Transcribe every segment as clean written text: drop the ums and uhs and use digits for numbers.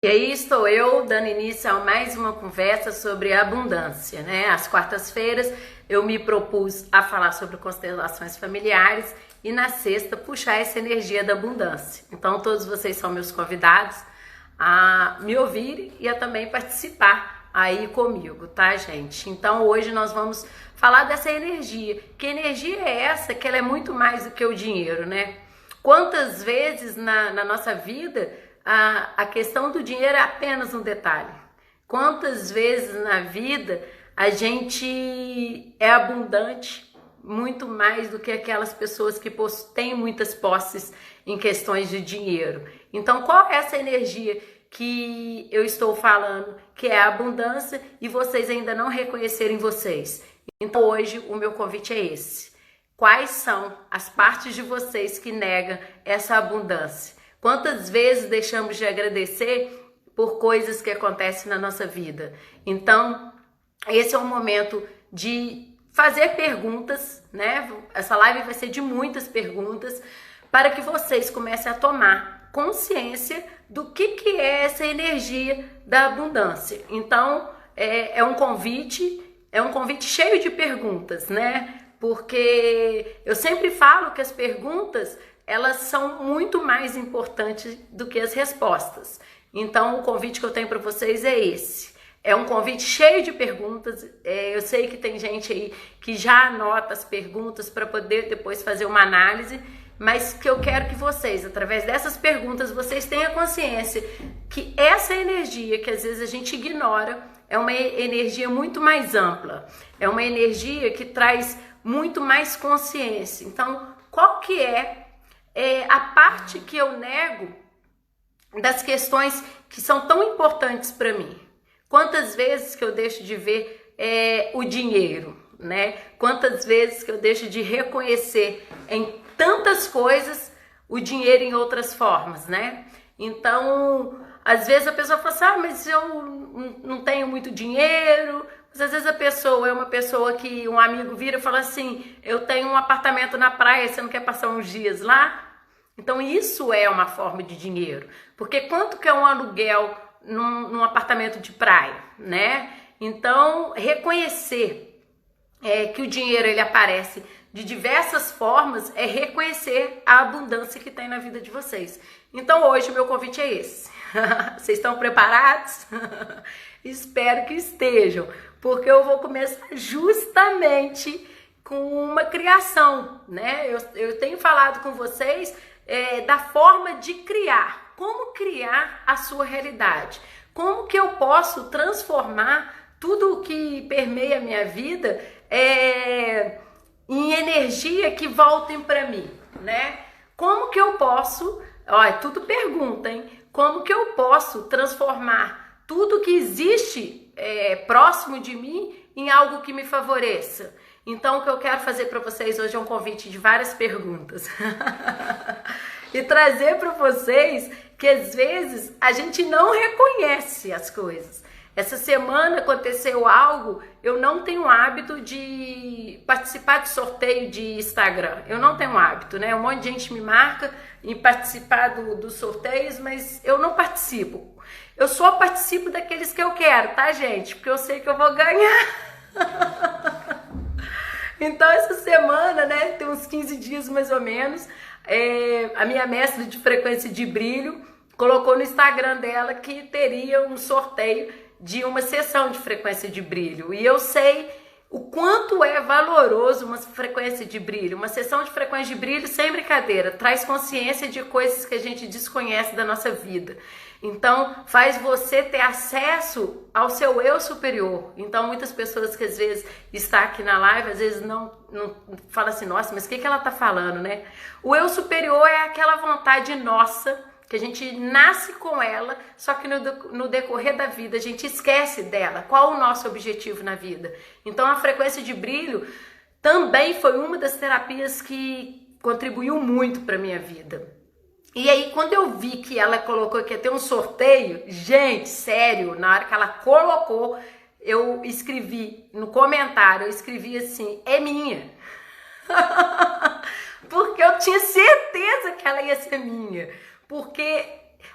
E aí estou eu dando início a mais uma conversa sobre abundância, né? Às quartas-feiras eu me propus a falar sobre constelações familiares e na sexta puxar essa energia da abundância. Então todos vocês são meus convidados a me ouvirem e a também participar aí comigo, tá, gente? Então hoje nós vamos falar dessa energia. Que energia é essa? Que ela é muito mais do que o dinheiro, né? Quantas vezes na nossa vida a questão do dinheiro é apenas um detalhe. Quantas vezes na vida a gente é abundante muito mais do que aquelas pessoas que têm muitas posses em questões de dinheiro. Então, qual é essa energia que eu estou falando, que é a abundância, e vocês ainda não reconhecerem vocês? Então, hoje o meu convite é esse. Quais são as partes de vocês que negam essa abundância? Quantas vezes deixamos de agradecer por coisas que acontecem na nossa vida? Então, esse é o momento de fazer perguntas, né? Essa live vai ser de muitas perguntas para que vocês comecem a tomar consciência do que é essa energia da abundância. Então, é um convite cheio de perguntas, né? Porque eu sempre falo que as perguntas elas são muito mais importantes do que as respostas. Então, o convite que eu tenho para vocês é esse. É um convite cheio de perguntas. Eu sei que tem gente aí que já anota as perguntas para poder depois fazer uma análise, mas que eu quero que vocês, através dessas perguntas, vocês tenham consciência que essa energia que às vezes a gente ignora é uma energia muito mais ampla. É uma energia que traz muito mais consciência. Então, qual que é a parte que eu nego das questões que são tão importantes para mim? Quantas vezes que eu deixo de ver o dinheiro, né? Quantas vezes que eu deixo de reconhecer em tantas coisas o dinheiro em outras formas, né? Então, às vezes a pessoa fala assim, mas eu não tenho muito dinheiro. Mas às vezes a pessoa é uma pessoa que um amigo vira e fala assim, eu tenho um apartamento na praia, você não quer passar uns dias lá? Então isso é uma forma de dinheiro. Porque quanto que é um aluguel num apartamento de praia, né? Então reconhecer que o dinheiro ele aparece de diversas formas é reconhecer a abundância que tem na vida de vocês. Então hoje o meu convite é esse. Vocês estão preparados? Espero que estejam, porque eu vou começar justamente com uma criação, né? Eu tenho falado com vocês da forma de criar. Como criar a sua realidade? Como que eu posso transformar tudo o que permeia a minha vida em energia que voltem para mim, né? Como que eu posso... Olha, tudo pergunta, hein? Como que eu posso transformar tudo que existe próximo de mim em algo que me favoreça? Então, o que eu quero fazer para vocês hoje é um convite de várias perguntas. E trazer para vocês que às vezes a gente não reconhece as coisas. Essa semana aconteceu algo, eu não tenho hábito de participar de sorteio de Instagram. Eu não tenho hábito, né? Um monte de gente me marca em participar dos sorteios, mas eu não participo. Eu só participo daqueles que eu quero, tá, gente? Porque eu sei que eu vou ganhar. Então, essa semana, né, tem uns 15 dias mais ou menos, a minha mestre de frequência de brilho colocou no Instagram dela que teria um sorteio de uma sessão de frequência de brilho. E eu sei o quanto é valoroso uma frequência de brilho. Uma sessão de frequência de brilho, sem brincadeira, traz consciência de coisas que a gente desconhece da nossa vida. Então, faz você ter acesso ao seu eu superior. Então, muitas pessoas que às vezes estão aqui na live, às vezes não falam assim, nossa, mas o que ela está falando, né? O eu superior é aquela vontade nossa, que a gente nasce com ela, só que no decorrer da vida a gente esquece dela. Qual o nosso objetivo na vida? Então a frequência de brilho também foi uma das terapias que contribuiu muito para minha vida. E aí quando eu vi que ela colocou que ia ter um sorteio, gente, sério, na hora que ela colocou, eu escrevi no comentário, eu escrevi assim, é minha. Porque eu tinha certeza que ela ia ser minha. Porque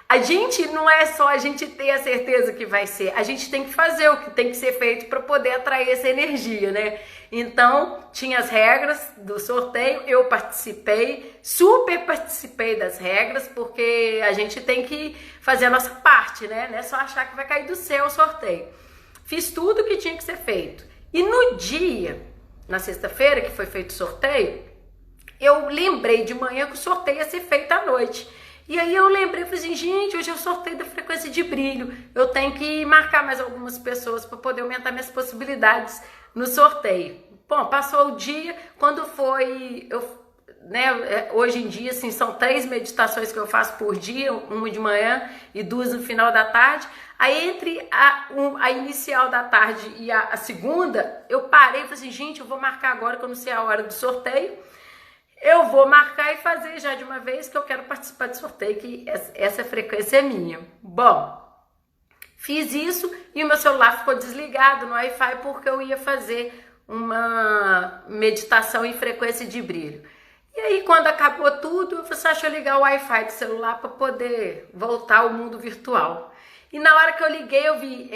A gente não é só a gente ter a certeza que vai ser, a gente tem que fazer o que tem que ser feito para poder atrair essa energia, né? Então, tinha as regras do sorteio, eu participei, super participei das regras, porque a gente tem que fazer a nossa parte, né? Não é só achar que vai cair do céu o sorteio. Fiz tudo o que tinha que ser feito. E no dia, na sexta-feira, que foi feito o sorteio, eu lembrei de manhã que o sorteio ia ser feito à noite. E aí eu lembrei, falei assim, gente, hoje é o sorteio da frequência de brilho, eu tenho que marcar mais algumas pessoas para poder aumentar minhas possibilidades no sorteio. Bom, passou o dia, quando foi, hoje em dia, assim, são 3 meditações que eu faço por dia, uma de manhã e 2 no final da tarde. Aí entre a inicial da tarde e a segunda, eu parei e falei assim, gente, eu vou marcar agora que eu não sei a hora do sorteio. Eu vou marcar e fazer já de uma vez que eu quero participar do sorteio, que essa frequência é minha. Bom, fiz isso e o meu celular ficou desligado no Wi-Fi porque eu ia fazer uma meditação em frequência de brilho. E aí quando acabou tudo, eu falei assim, deixa eu ligar o Wi-Fi do celular para poder voltar ao mundo virtual. E na hora que eu liguei, eu vi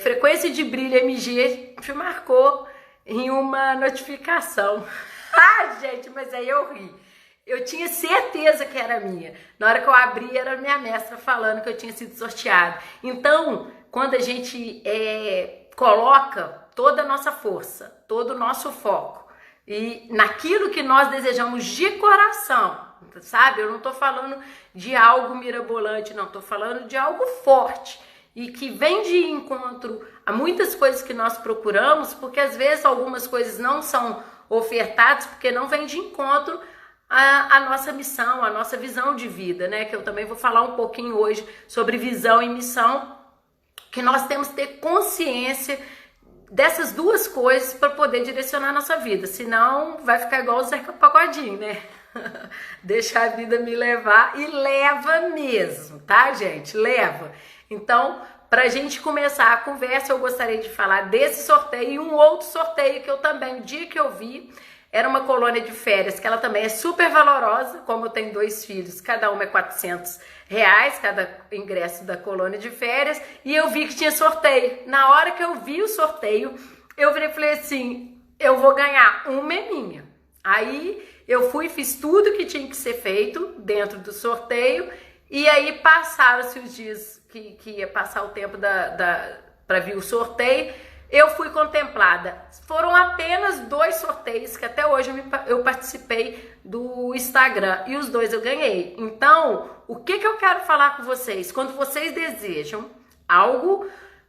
frequência de brilho MG, me marcou em uma notificação. Ah, gente, mas aí eu ri. Eu tinha certeza que era minha. Na hora que eu abri, era minha mestra falando que eu tinha sido sorteada. Então, quando a gente coloca toda a nossa força, todo o nosso foco e naquilo que nós desejamos de coração, sabe? Eu não tô falando de algo mirabolante, não. Tô falando de algo forte e que vem de encontro a muitas coisas que nós procuramos, porque às vezes algumas coisas não são ofertados porque não vem de encontro a nossa missão, a nossa visão de vida, né? Que eu também vou falar um pouquinho hoje sobre visão e missão, que nós temos que ter consciência dessas duas coisas para poder direcionar a nossa vida, senão vai ficar igual o Zeca Pagodinho, né? Deixa a vida me levar, e leva mesmo, tá, gente? Leva. Então, para a gente começar a conversa, eu gostaria de falar desse sorteio e um outro sorteio que eu também, o dia que eu vi, era uma colônia de férias, que ela também é super valorosa, como eu tenho 2 filhos, cada uma é R$400, cada ingresso da colônia de férias, e eu vi que tinha sorteio. Na hora que eu vi o sorteio, eu falei assim, eu vou ganhar uma é minha. Aí eu fui, fiz tudo que tinha que ser feito dentro do sorteio, e aí passaram-se os dias que ia passar o tempo para vir o sorteio, eu fui contemplada. Foram apenas 2 sorteios que até hoje eu participei do Instagram e os 2 eu ganhei. Então, o que eu quero falar com vocês? Quando vocês desejam algo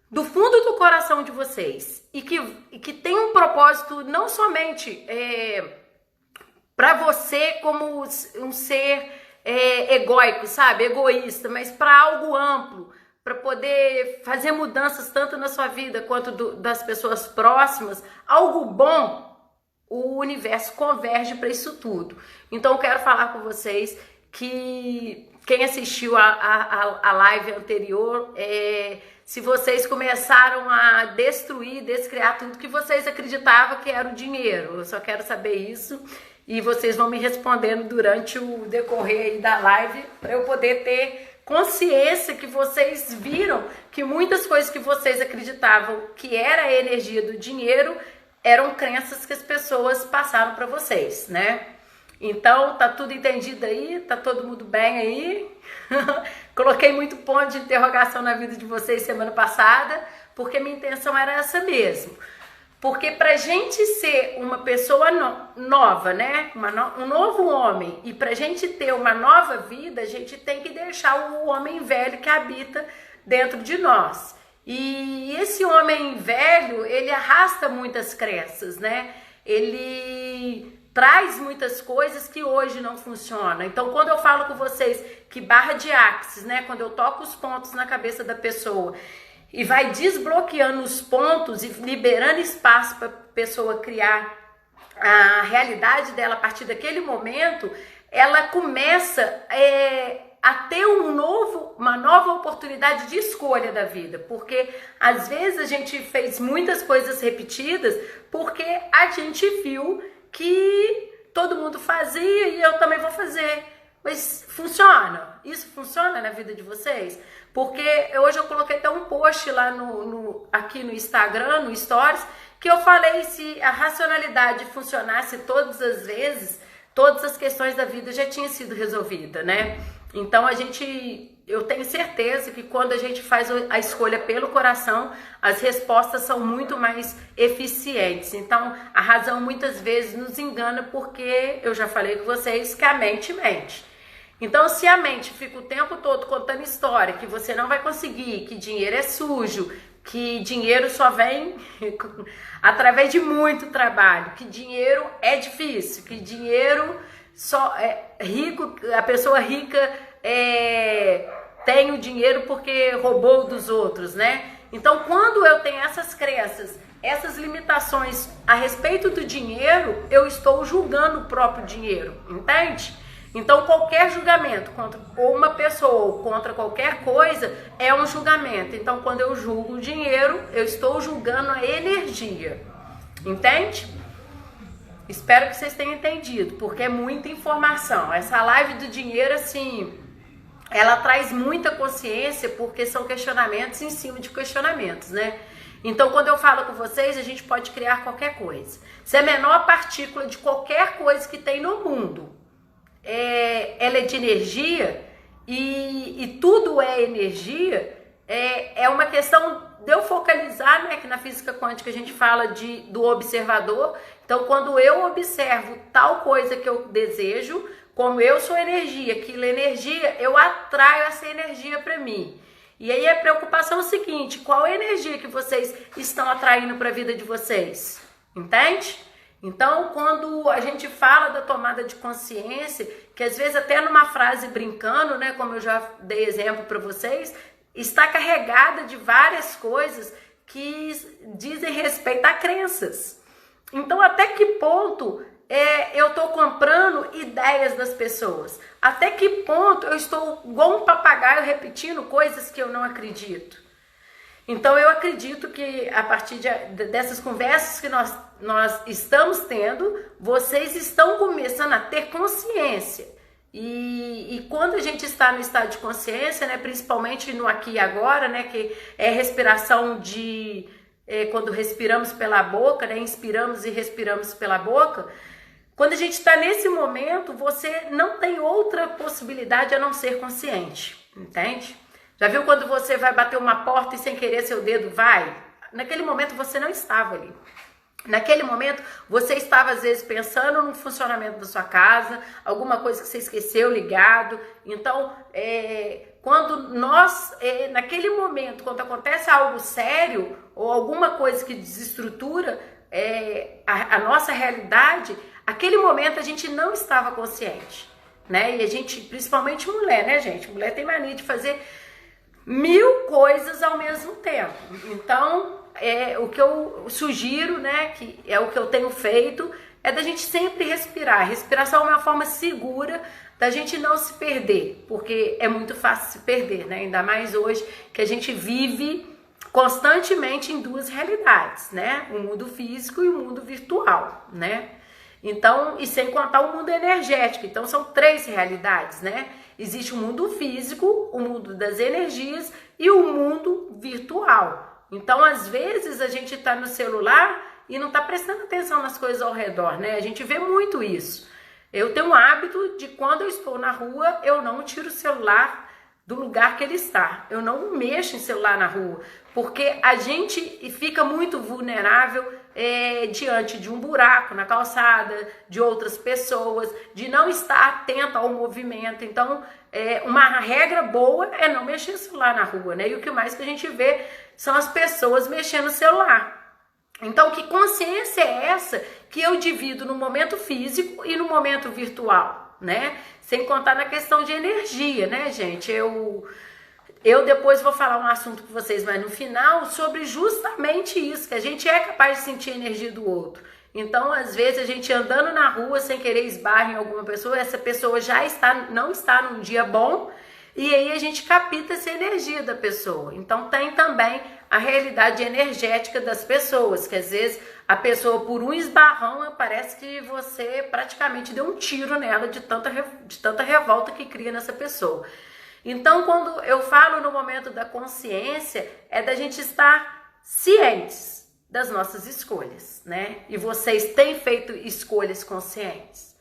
do fundo do coração de vocês e que tem um propósito não somente para você como um ser egóico, sabe? Egoísta, mas para algo amplo, para poder fazer mudanças tanto na sua vida quanto das pessoas próximas, algo bom, o universo converge para isso tudo. Então eu quero falar com vocês que quem assistiu a live anterior, se vocês começaram a descriar tudo que vocês acreditavam que era o dinheiro, eu só quero saber isso. E vocês vão me respondendo durante o decorrer aí da live para eu poder ter consciência que vocês viram que muitas coisas que vocês acreditavam que era a energia do dinheiro eram crenças que as pessoas passaram para vocês, né? Então, tá tudo entendido aí? Tá todo mundo bem aí? Coloquei muito ponto de interrogação na vida de vocês semana passada, porque minha intenção era essa mesmo. Porque pra gente ser uma pessoa nova, né? Um novo homem, e pra gente ter uma nova vida, a gente tem que deixar o homem velho que habita dentro de nós. E esse homem velho, ele arrasta muitas crenças, né? Ele traz muitas coisas que hoje não funcionam. Então, quando eu falo com vocês que barra de axis, né? Quando eu toco os pontos na cabeça da pessoa e vai desbloqueando os pontos e liberando espaço para a pessoa criar a realidade dela a partir daquele momento, ela começa a ter uma nova oportunidade de escolha da vida, porque às vezes a gente fez muitas coisas repetidas porque a gente viu que todo mundo fazia e eu também vou fazer. Mas funciona? Isso funciona na vida de vocês? Porque hoje eu coloquei até um post lá aqui no Instagram, no Stories, que eu falei se a racionalidade funcionasse todas as vezes, todas as questões da vida já tinham sido resolvidas, né? Então eu tenho certeza que quando a gente faz a escolha pelo coração, as respostas são muito mais eficientes. Então a razão muitas vezes nos engana porque eu já falei com vocês que a mente mente. Então se a mente fica o tempo todo contando história, que você não vai conseguir, que dinheiro é sujo, que dinheiro só vem através de muito trabalho, que dinheiro é difícil, que dinheiro só é rico, a pessoa rica tem o dinheiro porque roubou dos outros, né? Então, quando eu tenho essas crenças, essas limitações a respeito do dinheiro, eu estou julgando o próprio dinheiro, entende? Então, qualquer julgamento contra uma pessoa ou contra qualquer coisa é um julgamento. Então, quando eu julgo o dinheiro, eu estou julgando a energia, entende? Espero que vocês tenham entendido, porque é muita informação. Essa live do dinheiro, assim, ela traz muita consciência, porque são questionamentos em cima de questionamentos, né? Então, quando eu falo com vocês, a gente pode criar qualquer coisa. Se a menor partícula de qualquer coisa que tem no mundo, ela é de energia, e tudo é energia, é uma questão de eu focalizar, né, que na física quântica a gente fala do observador. Então, quando eu observo tal coisa que eu desejo, como eu sou energia, aquilo é energia, eu atraio essa energia para mim. E aí a preocupação é o seguinte: qual energia que vocês estão atraindo para a vida de vocês? Entende? Então, quando a gente fala da tomada de consciência, que às vezes até numa frase brincando, né, como eu já dei exemplo para vocês, está carregada de várias coisas que dizem respeito a crenças. Então, até que ponto eu estou comprando ideias das pessoas? Até que ponto eu estou igual um papagaio repetindo coisas que eu não acredito? Então, eu acredito que a partir dessas conversas que nós estamos tendo, vocês estão começando a ter consciência. E quando a gente está no estado de consciência, né, principalmente no aqui e agora, né, que é respiração quando respiramos pela boca, né, inspiramos e respiramos pela boca, quando a gente está nesse momento, você não tem outra possibilidade a não ser consciente, entende? Já viu quando você vai bater uma porta e sem querer seu dedo vai? Naquele momento você não estava ali. Naquele momento, você estava às vezes pensando no funcionamento da sua casa, alguma coisa que você esqueceu ligado. Então, quando naquele momento, quando acontece algo sério ou alguma coisa que desestrutura a nossa realidade, aquele momento a gente não estava consciente, né? E a gente, principalmente mulher, né, gente? Mulher tem mania de fazer 1000 coisas ao mesmo tempo. Então, o que eu sugiro, né, que é o que eu tenho feito, é da gente sempre respirar. Respiração é uma forma segura da gente não se perder, porque é muito fácil se perder, né? Ainda mais hoje que a gente vive constantemente em duas realidades, né? O mundo físico e o mundo virtual, né? Então, e sem contar o mundo energético. Então, são 3 realidades, né? Existe o mundo físico, o mundo das energias e o mundo virtual. Então, às vezes, a gente está no celular e não está prestando atenção nas coisas ao redor, né? A gente vê muito isso. Eu tenho um hábito de, quando eu estou na rua, eu não tiro o celular do lugar que ele está. Eu não mexo em celular na rua, porque a gente fica muito vulnerável diante de um buraco na calçada, de outras pessoas, de não estar atento ao movimento. Então, uma regra boa é não mexer no celular na rua, né? E o que mais que a gente vê são as pessoas mexendo no celular. Então, que consciência é essa que eu divido no momento físico e no momento virtual, né? Sem contar na questão de energia, né, gente? Eu depois vou falar um assunto com vocês, mas no final, sobre justamente isso, que a gente é capaz de sentir a energia do outro. Então, às vezes, a gente andando na rua sem querer esbarra em alguma pessoa, essa pessoa já não está num dia bom, E aí a gente capta essa energia da pessoa. Então tem também a realidade energética das pessoas, que às vezes a pessoa por um esbarrão parece que você praticamente deu um tiro nela de tanta revolta que cria nessa pessoa. Então quando eu falo no momento da consciência, é da gente estar cientes das nossas escolhas, né? E vocês têm feito escolhas conscientes.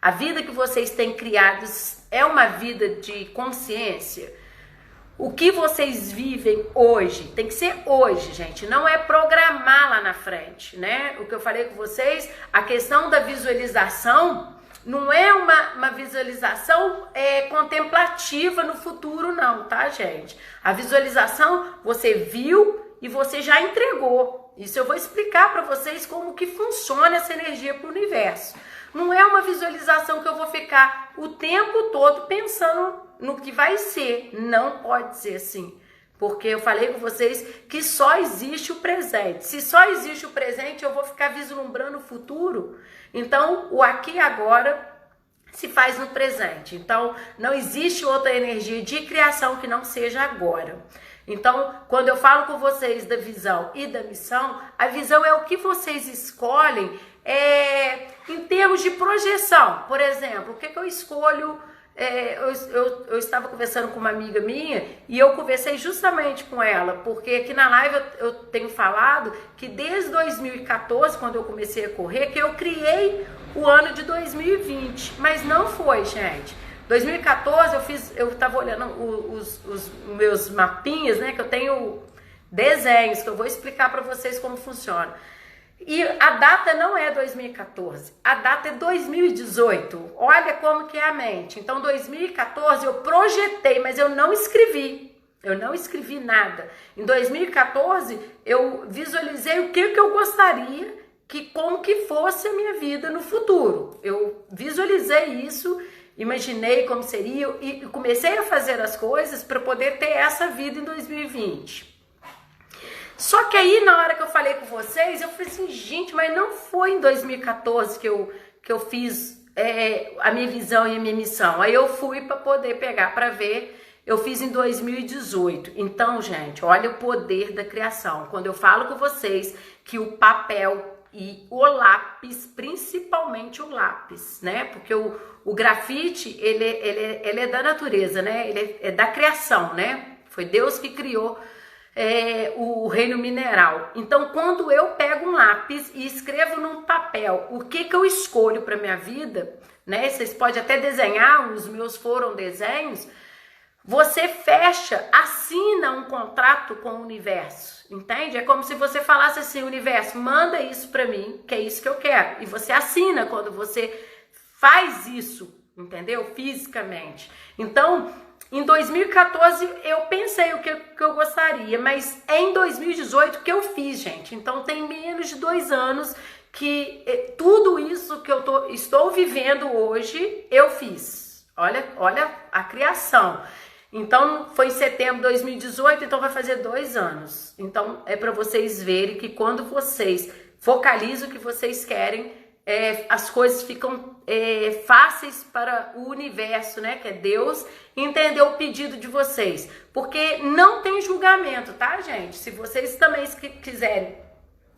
A vida que vocês têm criado é uma vida de consciência. O que vocês vivem hoje, tem que ser hoje, gente, não é programar lá na frente, né? O que eu falei com vocês, a questão da visualização não é uma visualização contemplativa no futuro não, tá, gente? A visualização você viu e você já entregou. Isso eu vou explicar para vocês como que funciona essa energia para o universo. Não é uma visualização que eu vou ficar o tempo todo pensando no que vai ser. Não pode ser assim. Porque eu falei com vocês que só existe o presente. Se só existe o presente, eu vou ficar vislumbrando o futuro. Então, o aqui e agora se faz no presente. Então, não existe outra energia de criação que não seja agora. Então, quando eu falo com vocês da visão e da missão, a visão é o que vocês escolhem em termos de projeção. Por exemplo, o que eu escolho? Eu estava conversando com uma amiga minha e eu conversei justamente com ela, porque aqui na live eu tenho falado que desde 2014, quando eu comecei a correr, que eu criei o ano de 2020, mas não foi, gente. 2014 eu estava olhando os meus mapinhas, né, que eu tenho desenhos, que eu vou explicar para vocês como funciona. E a data não é 2014, a data é 2018. Olha como que é a mente. Então, 2014 eu projetei, mas eu não escrevi. Eu não escrevi nada. Em 2014 eu visualizei o que eu gostaria como que fosse a minha vida no futuro. Eu visualizei isso, imaginei como seria e comecei a fazer as coisas para poder ter essa vida em 2020. Só que aí, na hora que eu falei com vocês, eu falei assim, gente, mas não foi em 2014 que eu fiz a minha visão e a minha missão. Aí eu fui para poder pegar para ver, eu fiz em 2018. Então, gente, olha o poder da criação. Quando eu falo com vocês que o papel e o lápis, principalmente o lápis, né? Porque o grafite, ele é da natureza, né? Ele é da criação, né? Foi Deus que criou o reino mineral. Então, quando eu pego um lápis e escrevo num papel o que eu escolho para minha vida, né? Vocês podem até desenhar, os meus foram desenhos. Você fecha, assina um contrato com o universo, entende? É como se você falasse assim, universo, manda isso para mim, que é isso que eu quero. E você assina quando você faz isso, entendeu? Fisicamente. Então, em 2014 eu pensei o que eu gostaria, mas é em 2018 que eu fiz, gente. Então tem menos de 2 anos que tudo isso que eu estou vivendo hoje, eu fiz. Olha a criação. Então foi em setembro de 2018, então vai fazer 2 anos. Então é para vocês verem que quando vocês focalizam o que vocês querem, as coisas ficam fáceis para o universo, né, que é Deus, entender o pedido de vocês, porque não tem julgamento, tá, gente? Se vocês também quiserem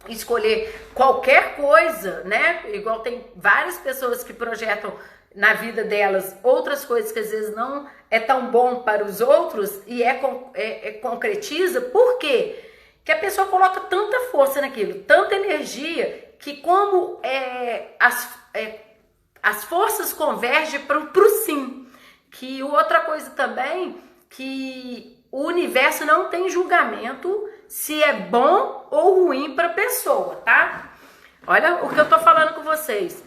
escolher qualquer coisa, né, igual tem várias pessoas que projetam na vida delas outras coisas que às vezes não é tão bom para os outros e concretiza, por quê? Que a pessoa coloca tanta força naquilo, tanta energia, que como as forças convergem para o sim. Que outra coisa também, que o universo não tem julgamento se é bom ou ruim para a pessoa, tá? Olha o que eu tô falando com vocês.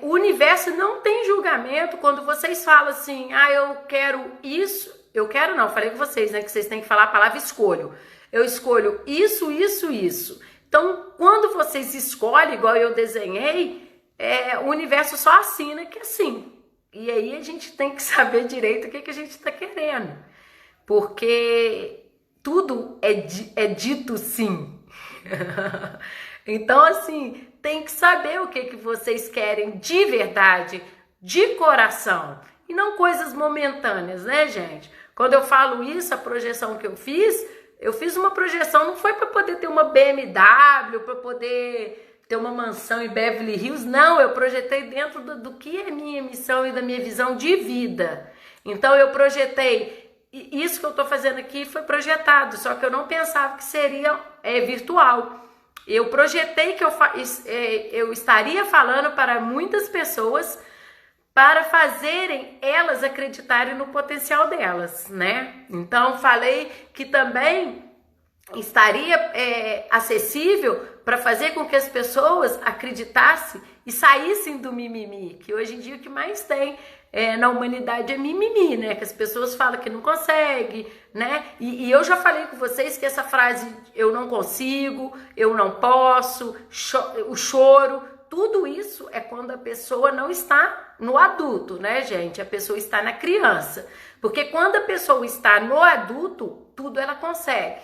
O universo não tem julgamento quando vocês falam assim, eu quero isso, eu quero não, falei com vocês, né, que vocês têm que falar a palavra escolho. Eu escolho isso, isso, isso. Então, quando vocês escolhem, igual eu desenhei, o universo só assina que é sim. E aí a gente tem que saber direito o que a gente está querendo. Porque tudo é dito sim. Então, assim, tem que saber o que vocês querem de verdade, de coração. e não coisas momentâneas, né, gente? Quando eu falo isso, a projeção que eu fiz uma projeção, não foi para poder ter uma BMW, para poder ter uma mansão em Beverly Hills, não, eu projetei dentro do que é minha missão e da minha visão de vida. Então eu projetei, isso que eu estou fazendo aqui foi projetado, só que eu não pensava que seria virtual. Eu projetei que eu estaria falando para muitas pessoas para fazerem elas acreditarem no potencial delas, né? Então, falei que também estaria acessível para fazer com que as pessoas acreditassem e saíssem do mimimi, que hoje em dia o que mais tem na humanidade é mimimi, né? Que as pessoas falam que não consegue, né? E eu já falei com vocês que essa frase, eu não consigo, eu não posso, o choro, tudo isso é quando a pessoa não está no adulto, né, gente? A pessoa está na criança. Porque quando a pessoa está no adulto, tudo ela consegue.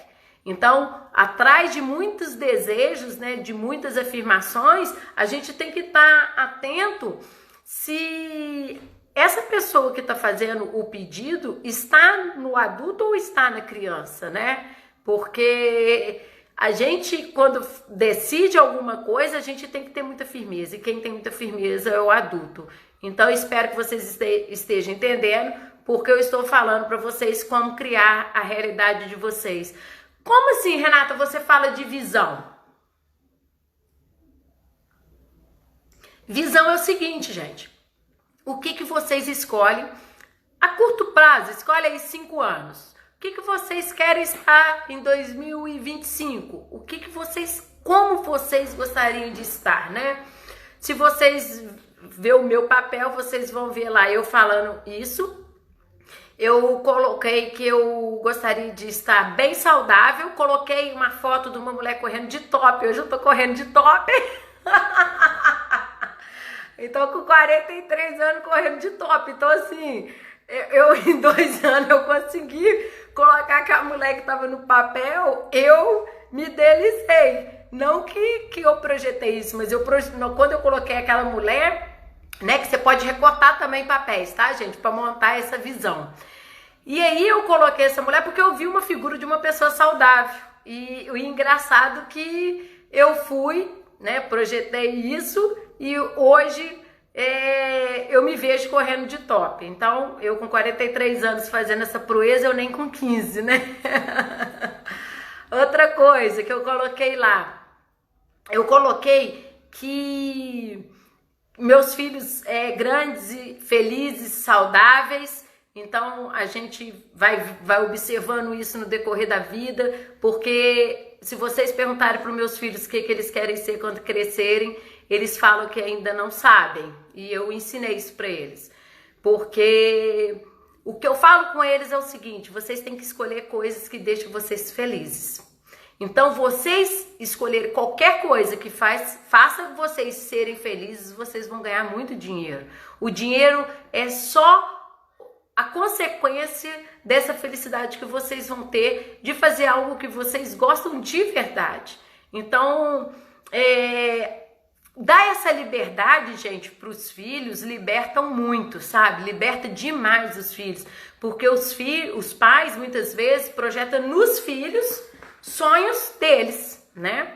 Então, atrás de muitos desejos, né, de muitas afirmações, a gente tem que estar atento se essa pessoa que está fazendo o pedido está no adulto ou está na criança, né? Porque a gente, quando decide alguma coisa, a gente tem que ter muita firmeza. E quem tem muita firmeza é o adulto. Então, eu espero que vocês estejam entendendo, porque eu estou falando para vocês como criar a realidade de vocês. Como assim, Renata, você fala de visão? Visão é o seguinte, gente. O que vocês escolhem a curto prazo? Escolhe aí 5 anos. O que vocês querem estar em 2025? Como vocês gostariam de estar, né? Se vocês ver o meu papel, vocês vão ver lá eu falando isso. Eu coloquei que eu gostaria de estar bem saudável. Coloquei uma foto de uma mulher correndo de top. Hoje eu tô correndo de top. Então, com 43 anos correndo de top. Então, assim, eu em 2 anos eu consegui colocar aquela mulher que estava no papel. Eu me delicei. Não que eu projetei isso, mas quando eu coloquei aquela mulher, né, que você pode recortar também papéis, tá, gente, para montar essa visão. E aí eu coloquei essa mulher porque eu vi uma figura de uma pessoa saudável. E o engraçado que eu fui, né, projetei isso e hoje eu me vejo correndo de top. Então, eu com 43 anos fazendo essa proeza, eu nem com 15, né? Outra coisa que eu coloquei lá, eu coloquei que meus filhos grandes e felizes, saudáveis. Então, a gente vai observando isso no decorrer da vida, porque se vocês perguntarem para os meus filhos o que eles querem ser quando crescerem, eles falam que ainda não sabem. E eu ensinei isso para eles. Porque o que eu falo com eles é o seguinte, vocês têm que escolher coisas que deixam vocês felizes. Então, vocês escolherem qualquer coisa que faça vocês serem felizes, vocês vão ganhar muito dinheiro. O dinheiro é só a consequência dessa felicidade que vocês vão ter de fazer algo que vocês gostam de verdade. Então, dar essa liberdade, gente, para os filhos, libertam muito, sabe? Liberta demais os filhos. Porque os pais, muitas vezes, projetam nos filhos sonhos deles, né?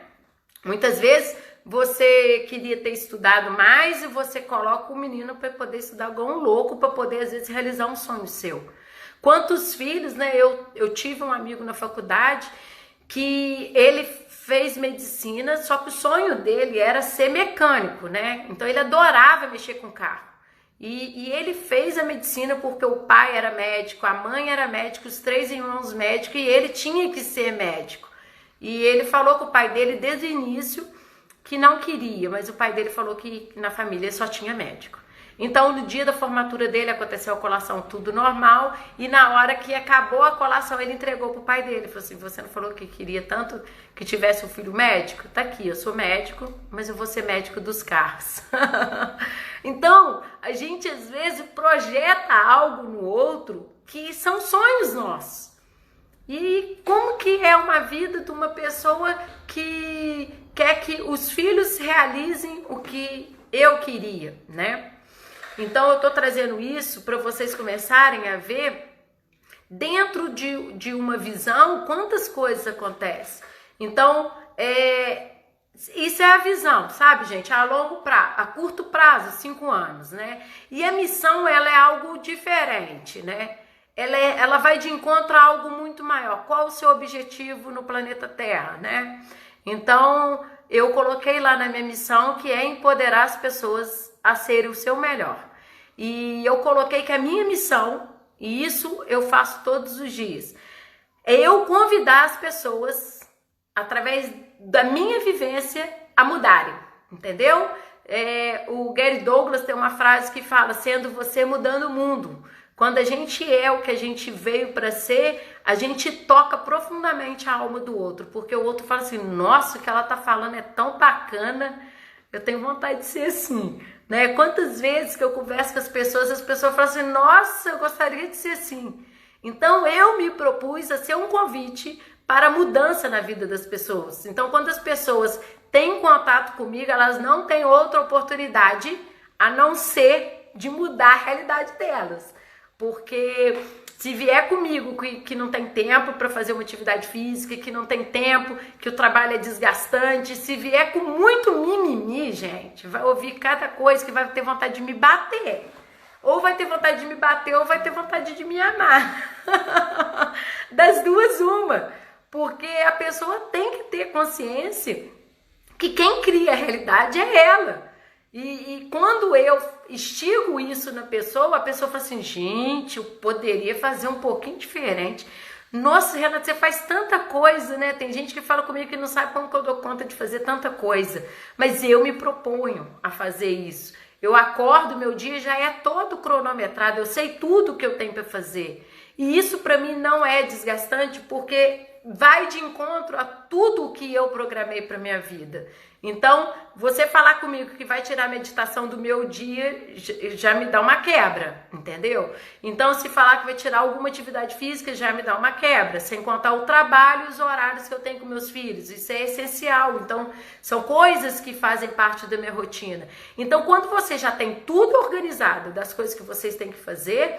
Muitas vezes você queria ter estudado mais e você coloca o menino para poder estudar igual um louco, para poder às vezes realizar um sonho seu. Quantos filhos, né? Eu tive um amigo na faculdade que ele fez medicina, só que o sonho dele era ser mecânico, né? Então ele adorava mexer com carro. E ele fez a medicina porque o pai era médico, a mãe era médica, os 3 irmãos médicos, e ele tinha que ser médico. E ele falou com o pai dele desde o início que não queria, mas o pai dele falou que na família só tinha médico. Então, no dia da formatura dele, aconteceu a colação, tudo normal, e na hora que acabou a colação, ele entregou pro pai dele. Ele falou assim, você não falou que queria tanto que tivesse um filho médico? Tá aqui, eu sou médico, mas eu vou ser médico dos carros. Então, a gente às vezes projeta algo no outro que são sonhos nossos. E como que é uma vida de uma pessoa que quer que os filhos realizem o que eu queria, né? Então eu tô trazendo isso para vocês começarem a ver dentro de uma visão quantas coisas acontecem. Então, isso é a visão, sabe, gente? A longo prazo, a curto prazo, 5 anos, né? E a missão, ela é algo diferente, né? Ela vai de encontro a algo muito maior. Qual o seu objetivo no planeta Terra, né? Então, eu coloquei lá na minha missão que é empoderar as pessoas a serem o seu melhor. E eu coloquei que a minha missão, e isso eu faço todos os dias, é eu convidar as pessoas, através da minha vivência, a mudarem, entendeu? O Gary Douglas tem uma frase que fala, sendo você mudando o mundo. Quando a gente é o que a gente veio para ser, a gente toca profundamente a alma do outro, porque o outro fala assim, nossa, o que ela tá falando é tão bacana, eu tenho vontade de ser assim, né? Quantas vezes que eu converso com as pessoas falam assim, nossa, eu gostaria de ser assim. Então eu me propus a ser um convite para a mudança na vida das pessoas. Então quando as pessoas têm contato comigo, elas não têm outra oportunidade a não ser de mudar a realidade delas. Porque se vier comigo que não tem tempo para fazer uma atividade física, que não tem tempo, que o trabalho é desgastante, se vier com muito mimimi, gente, vai ouvir cada coisa que vai ter vontade de me bater. Ou vai ter vontade de me bater ou vai ter vontade de me amar. Das duas, uma. Porque a pessoa tem que ter consciência que quem cria a realidade é ela. E quando eu instigo isso na pessoa, a pessoa fala assim, gente, eu poderia fazer um pouquinho diferente. Nossa, Renata, você faz tanta coisa, né? Tem gente que fala comigo que não sabe como que eu dou conta de fazer tanta coisa. Mas eu me proponho a fazer isso. Eu acordo, meu dia já é todo cronometrado, eu sei tudo que eu tenho para fazer. E isso para mim não é desgastante, porque vai de encontro a tudo o que eu programei para minha vida. Então, você falar comigo que vai tirar a meditação do meu dia, já me dá uma quebra, entendeu? Então, se falar que vai tirar alguma atividade física, já me dá uma quebra, sem contar o trabalho e os horários que eu tenho com meus filhos. Isso é essencial. Então, são coisas que fazem parte da minha rotina. Então, quando você já tem tudo organizado das coisas que vocês têm que fazer,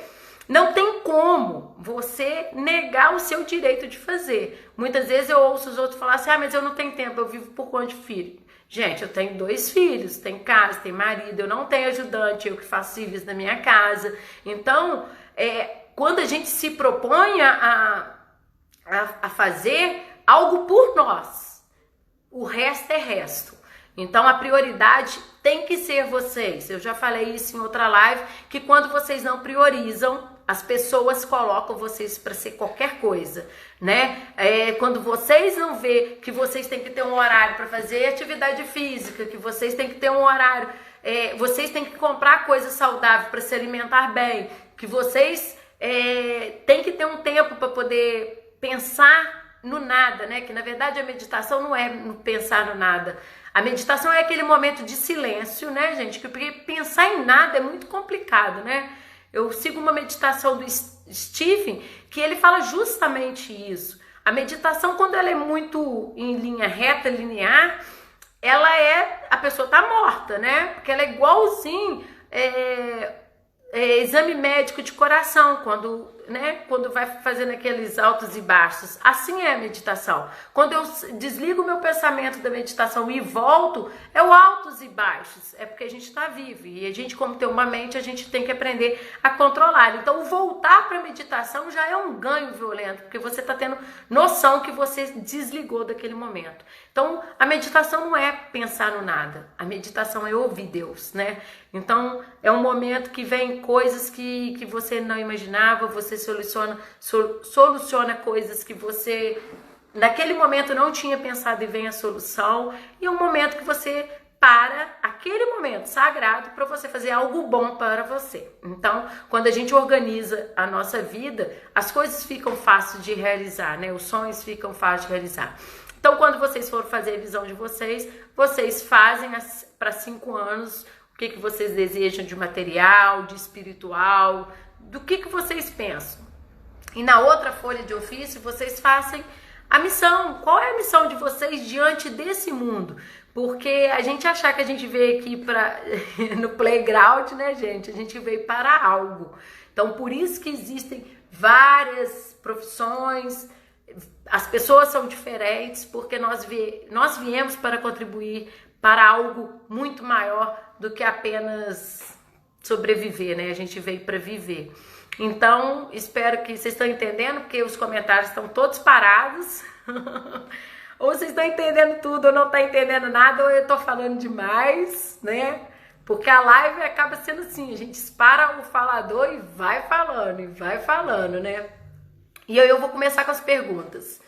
não tem como você negar o seu direito de fazer. Muitas vezes eu ouço os outros falar assim, mas eu não tenho tempo, eu vivo por conta de filho. Gente, eu tenho 2 filhos, tenho casa, tenho marido, eu não tenho ajudante, eu que faço serviço na minha casa. Então, quando a gente se propõe a fazer algo por nós, o resto é resto. Então, a prioridade tem que ser vocês. Eu já falei isso em outra live, que quando vocês não priorizam, as pessoas colocam vocês para ser qualquer coisa, né? Quando vocês não vê que vocês têm que ter um horário para fazer atividade física, que vocês têm que ter um horário, vocês têm que comprar coisa saudável para se alimentar bem, que vocês têm que ter um tempo para poder pensar no nada, né? Que na verdade a meditação não é pensar no nada. A meditação é aquele momento de silêncio, né, gente? Porque pensar em nada é muito complicado, né? Eu sigo uma meditação do Stephen, que ele fala justamente isso. A meditação, quando ela é muito em linha reta, linear, a pessoa tá morta, né? Porque ela é igualzinho exame médico de coração, quando vai fazendo aqueles altos e baixos. Assim é a meditação. Quando eu desligo o meu pensamento da meditação e volto, é o altos e baixos. É porque a gente está vivo. E a gente, como tem uma mente, a gente tem que aprender a controlar. Então, voltar para a meditação já é um ganho violento, porque você está tendo noção que você desligou daquele momento. Então, a meditação não é pensar no nada. A meditação é ouvir Deus, né? Então, é um momento que vem coisas que você não imaginava, você soluciona coisas que você, naquele momento, não tinha pensado e vem a solução. E é um momento que você para, aquele momento sagrado, para você fazer algo bom para você. Então, quando a gente organiza a nossa vida, as coisas ficam fáceis de realizar, né? Os sonhos ficam fáceis de realizar. Então, quando vocês forem fazer a visão de vocês fazem para 5 anos o que vocês desejam de material, de espiritual, do que vocês pensam. E na outra folha de ofício, vocês fazem A missão, qual é a missão de vocês diante desse mundo? Porque a gente achar que a gente veio aqui no playground, né, gente? A gente veio para algo. Então, por isso que existem várias profissões, as pessoas são diferentes, porque nós viemos para contribuir para algo muito maior do que apenas sobreviver, né? A gente veio para viver. Então, espero que vocês estão entendendo, porque os comentários estão todos parados. Ou vocês estão entendendo tudo, ou não estão entendendo nada, ou eu estou falando demais, né? Porque a live acaba sendo assim, a gente dispara o falador e vai falando, né? E aí eu vou começar com as perguntas.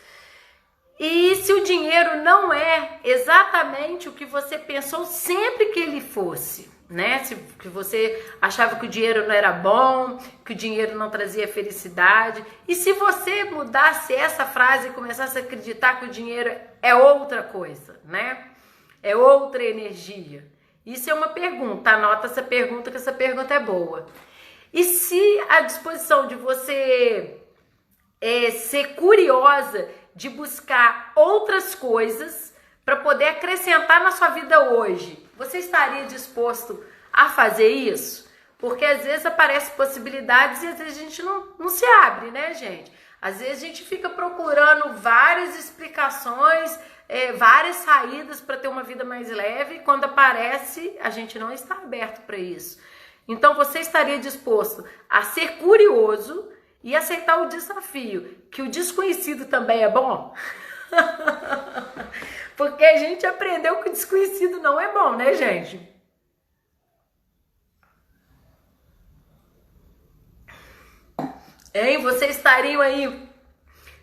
E se o dinheiro não é exatamente o que você pensou sempre que ele fosse, né? Que você achava que o dinheiro não era bom, que o dinheiro não trazia felicidade. E se você mudasse essa frase e começasse a acreditar que o dinheiro é outra coisa, né? É outra energia. Isso é uma pergunta, anota essa pergunta, que essa pergunta é boa. E se a disposição de você ser curiosa, de buscar outras coisas para poder acrescentar na sua vida hoje, você estaria disposto a fazer isso? Porque às vezes aparecem possibilidades e às vezes a gente não se abre, né, gente? Às vezes a gente fica procurando várias explicações, várias saídas para ter uma vida mais leve, e quando aparece, a gente não está aberto para isso. Então você estaria disposto a ser curioso e aceitar o desafio, que o desconhecido também é bom? Porque a gente aprendeu que o desconhecido não é bom, né, gente? Hein? Vocês estariam aí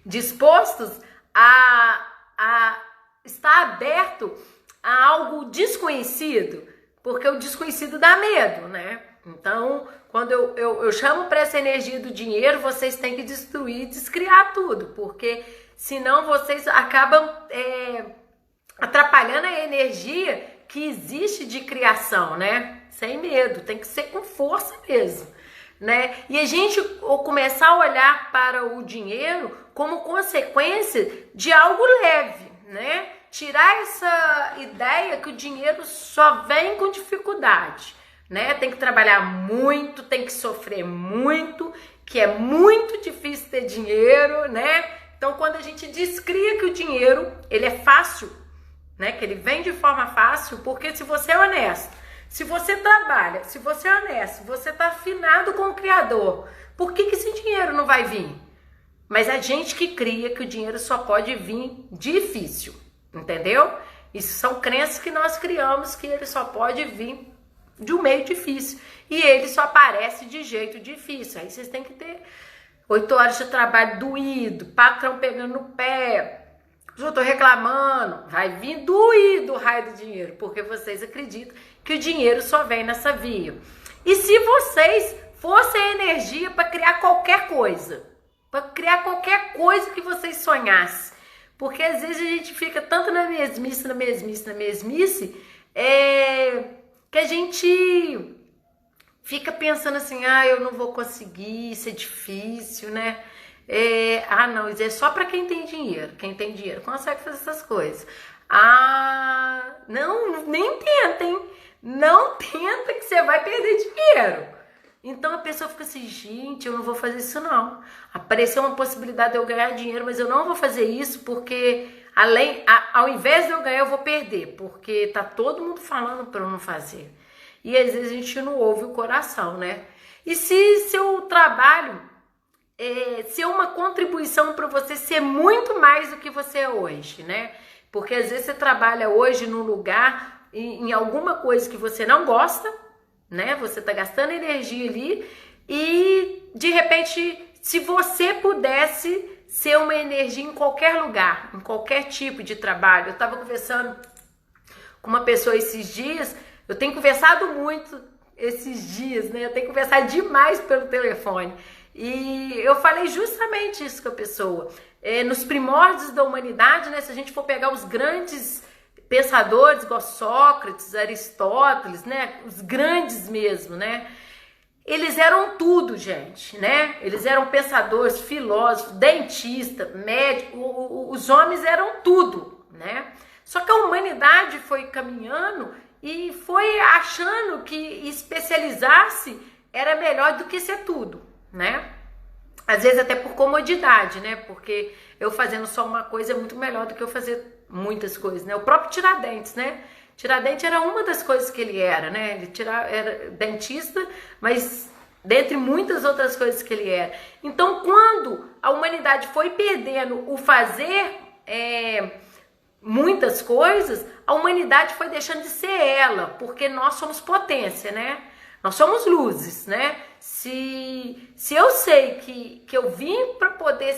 dispostos a estar aberto a algo desconhecido? Porque o desconhecido dá medo, né? Então, quando eu chamo para essa energia do dinheiro, vocês têm que destruir, descriar tudo, porque senão vocês acabam atrapalhando a energia que existe de criação, né? Sem medo, tem que ser com força mesmo, né? E a gente começar a olhar para o dinheiro como consequência de algo leve, né? Tirar essa ideia que o dinheiro só vem com dificuldade, né? Tem que trabalhar muito, tem que sofrer muito, que é muito difícil ter dinheiro, né? Então, quando a gente descria que o dinheiro, ele é fácil, né? Que ele vem de forma fácil, porque se você é honesto, se você trabalha, se você é honesto, você tá afinado com o Criador, por que esse dinheiro não vai vir? Mas a gente que cria que o dinheiro só pode vir difícil, entendeu? Isso são crenças que nós criamos, que ele só pode vir de um meio difícil. E ele só aparece de jeito difícil. Aí vocês têm que ter 8 horas de trabalho doído, patrão pegando no pé, eu tô reclamando. Vai vir doído o raio do dinheiro, porque vocês acreditam que o dinheiro só vem nessa via. E se vocês fossem a energia para criar qualquer coisa, que vocês sonhassem, porque às vezes a gente fica tanto na mesmice, que a gente fica pensando assim, eu não vou conseguir, isso é difícil, né? Não, isso é só para quem tem dinheiro. Quem tem dinheiro consegue fazer essas coisas. Não, nem tentem. Não tenta que você vai perder dinheiro. Então a pessoa fica assim, gente, eu não vou fazer isso não. Apareceu uma possibilidade de eu ganhar dinheiro, mas eu não vou fazer isso porque ao invés de eu ganhar, eu vou perder, porque tá todo mundo falando para eu não fazer. E às vezes a gente não ouve o coração, né? E se seu trabalho ser uma contribuição para você ser muito mais do que você é hoje, né? Porque às vezes você trabalha hoje num lugar, em alguma coisa que você não gosta, né? Você tá gastando energia ali e de repente, se você pudesse ser uma energia em qualquer lugar, em qualquer tipo de trabalho. Eu estava conversando com uma pessoa esses dias, eu tenho conversado muito esses dias, né? Eu tenho conversado demais pelo telefone. E eu falei justamente isso com a pessoa. Nos primórdios da humanidade, né? Se a gente for pegar os grandes pensadores, igual Sócrates, Aristóteles, né? Os grandes mesmo, né? eles eram tudo, gente, né? Eles eram pensadores, filósofos, dentistas, médicos, os homens eram tudo, né? Só que a humanidade foi caminhando e foi achando que especializar-se era melhor do que ser tudo, né? Às vezes até por comodidade, né? Porque eu fazendo só uma coisa é muito melhor do que eu fazer muitas coisas, né? O próprio Tiradentes, né? Tiradentes era uma das coisas que ele era, né? Ele era dentista, mas dentre muitas outras coisas que ele era. Então, quando a humanidade foi perdendo o fazer muitas coisas, a humanidade foi deixando de ser ela, porque nós somos potência, né? Nós somos luzes, né? Se eu sei que eu vim para poder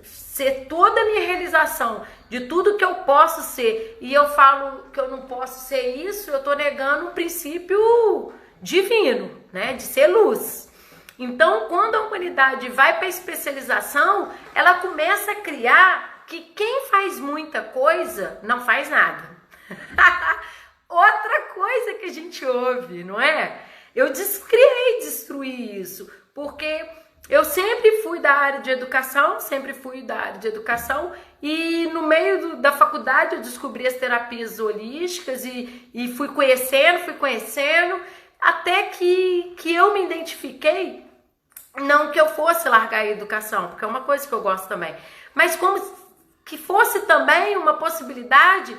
ser toda a minha realização de tudo que eu posso ser, e eu falo que eu não posso ser isso, eu estou negando o princípio divino, né? De ser luz. Então, quando a humanidade vai para a especialização, ela começa a criar que quem faz muita coisa não faz nada. Outra coisa que a gente ouve, não é? Eu criei destruir isso, porque eu sempre fui da área de educação, e no meio da faculdade eu descobri as terapias holísticas e fui conhecendo, até que eu me identifiquei, não que eu fosse largar a educação, porque é uma coisa que eu gosto também, mas como que fosse também uma possibilidade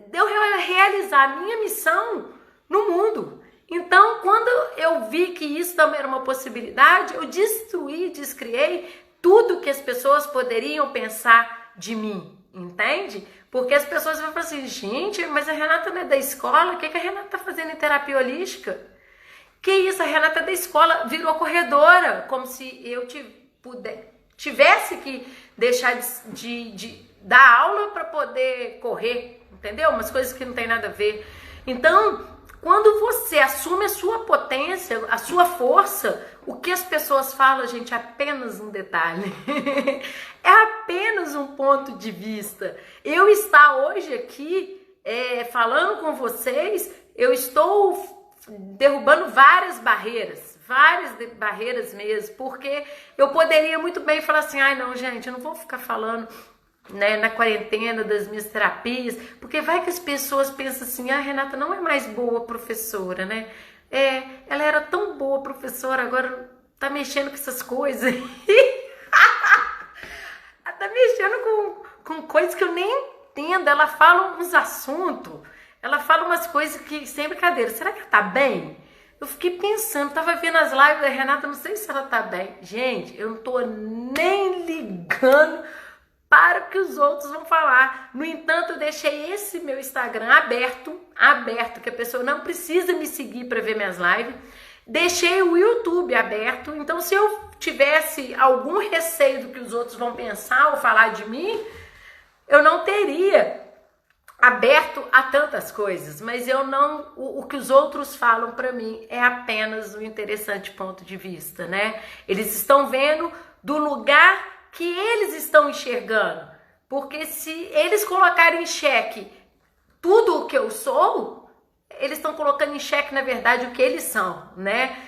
de eu realizar a minha missão no mundo. Então, quando eu vi que isso também era uma possibilidade, eu descriei tudo que as pessoas poderiam pensar de mim, entende? Porque as pessoas vão falar assim, gente, mas a Renata não é da escola, o que a Renata está fazendo em terapia holística? Que isso, a Renata é da escola, virou corredora, como se eu tivesse que deixar de dar aula para poder correr, entendeu? Umas coisas que não tem nada a ver. Então, quando você assume a sua potência, a sua força, o que as pessoas falam, gente, é apenas um detalhe. É apenas um ponto de vista. Eu estar hoje aqui falando com vocês, eu estou derrubando várias barreiras mesmo, porque eu poderia muito bem falar assim, ai não, gente, eu não vou ficar falando, né, na quarentena das minhas terapias, porque vai que as pessoas pensam assim, a Renata não é mais boa professora, né? Ela era tão boa professora, agora tá mexendo com essas coisas. Ela tá mexendo com coisas que eu nem entendo. Ela fala uns assuntos, ela fala umas coisas que, sem brincadeira, será que ela tá bem? Eu fiquei pensando, tava vendo as lives da Renata, não sei se ela tá bem. Gente, eu não tô nem ligando para o que os outros vão falar. No entanto, eu deixei esse meu Instagram aberto, que a pessoa não precisa me seguir para ver minhas lives. Deixei o YouTube aberto, então se eu tivesse algum receio do que os outros vão pensar ou falar de mim, eu não teria aberto a tantas coisas, mas eu não, o que os outros falam para mim é apenas um interessante ponto de vista, né? Eles estão vendo do lugar que eles estão enxergando, porque se eles colocarem em xeque tudo o que eu sou, eles estão colocando em xeque, na verdade, o que eles são, né?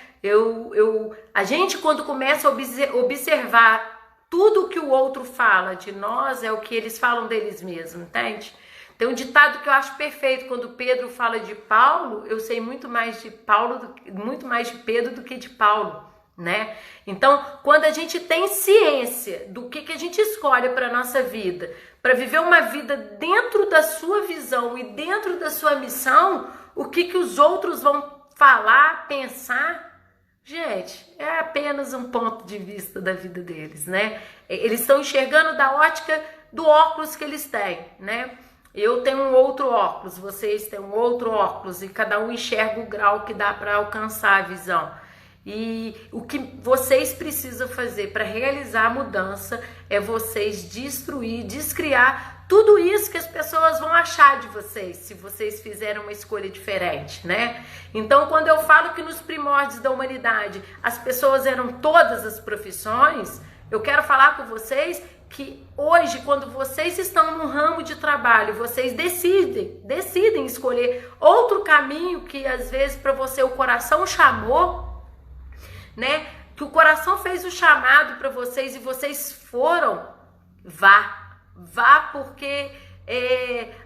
A gente, quando começa a observar tudo o que o outro fala de nós, é o que eles falam deles mesmos, entende? Tem um ditado que eu acho perfeito, quando Pedro fala de Paulo, eu sei muito mais de Pedro do que de Paulo, né? Então, quando a gente tem ciência do que a gente escolhe para nossa vida, para viver uma vida dentro da sua visão e dentro da sua missão, o que os outros vão falar, pensar, gente, é apenas um ponto de vista da vida deles, né? Eles estão enxergando da ótica do óculos que eles têm, né? Eu tenho um outro óculos, vocês têm um outro óculos, e cada um enxerga o grau que dá para alcançar a visão. E o que vocês precisam fazer para realizar a mudança é vocês descriar tudo isso que as pessoas vão achar de vocês, se vocês fizerem uma escolha diferente, né? Então, quando eu falo que nos primórdios da humanidade as pessoas eram todas as profissões, eu quero falar com vocês que hoje, quando vocês estão num ramo de trabalho, vocês decidem escolher outro caminho que às vezes para você o coração chamou, né? Que o coração fez o chamado para vocês e vocês foram, vá, porque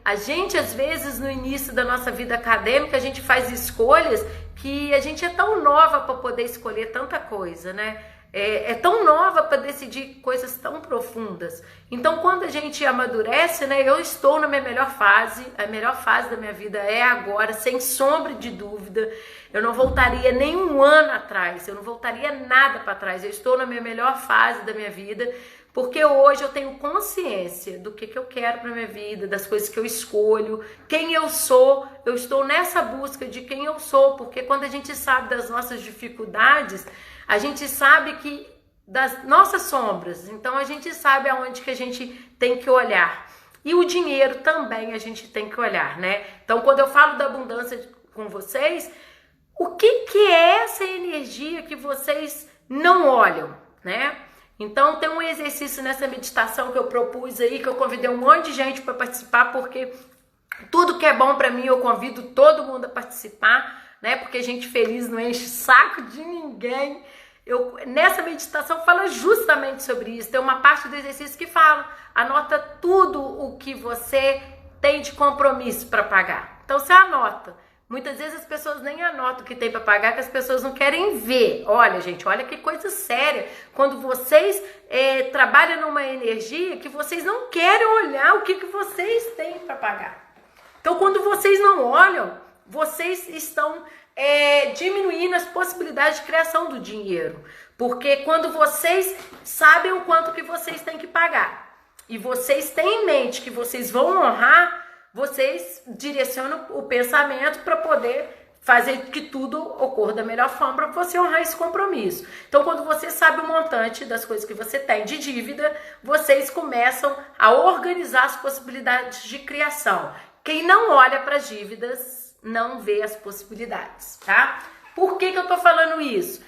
a gente às vezes no início da nossa vida acadêmica a gente faz escolhas que a gente é tão nova para poder escolher tanta coisa, né? É tão nova para decidir coisas tão profundas. Então, quando a gente amadurece, né? Eu estou na minha melhor fase, a melhor fase da minha vida é agora, sem sombra de dúvida. Eu não voltaria nem um ano atrás, eu não voltaria nada para trás. Eu estou na minha melhor fase da minha vida, porque hoje eu tenho consciência do que eu quero para minha vida, das coisas que eu escolho, quem eu sou. Eu estou nessa busca de quem eu sou, porque quando a gente sabe das nossas dificuldades, a gente sabe que das nossas sombras, então a gente sabe aonde que a gente tem que olhar. E o dinheiro também a gente tem que olhar, né? Então, quando eu falo da abundância com vocês, o que é essa energia que vocês não olham, né? Então, tem um exercício nessa meditação que eu propus aí, que eu convidei um monte de gente para participar, porque tudo que é bom para mim eu convido todo mundo a participar, né? Porque gente feliz não enche saco de ninguém. Nessa meditação fala justamente sobre isso. Tem uma parte do exercício que fala: anota tudo o que você tem de compromisso para pagar. Então você anota. Muitas vezes as pessoas nem anotam o que tem para pagar, que as pessoas não querem ver. Olha, gente, olha que coisa séria. Quando vocês trabalham numa energia que vocês não querem olhar o que vocês têm para pagar. Então, quando vocês não olham, vocês estão diminuindo as possibilidades de criação do dinheiro. Porque quando vocês sabem o quanto que vocês têm que pagar e vocês têm em mente que vocês vão honrar, vocês direcionam o pensamento para poder fazer que tudo ocorra da melhor forma para você honrar esse compromisso. Então, quando você sabe o montante das coisas que você tem de dívida, vocês começam a organizar as possibilidades de criação. Quem não olha para as dívidas não vê as possibilidades, tá? Por que eu tô falando isso?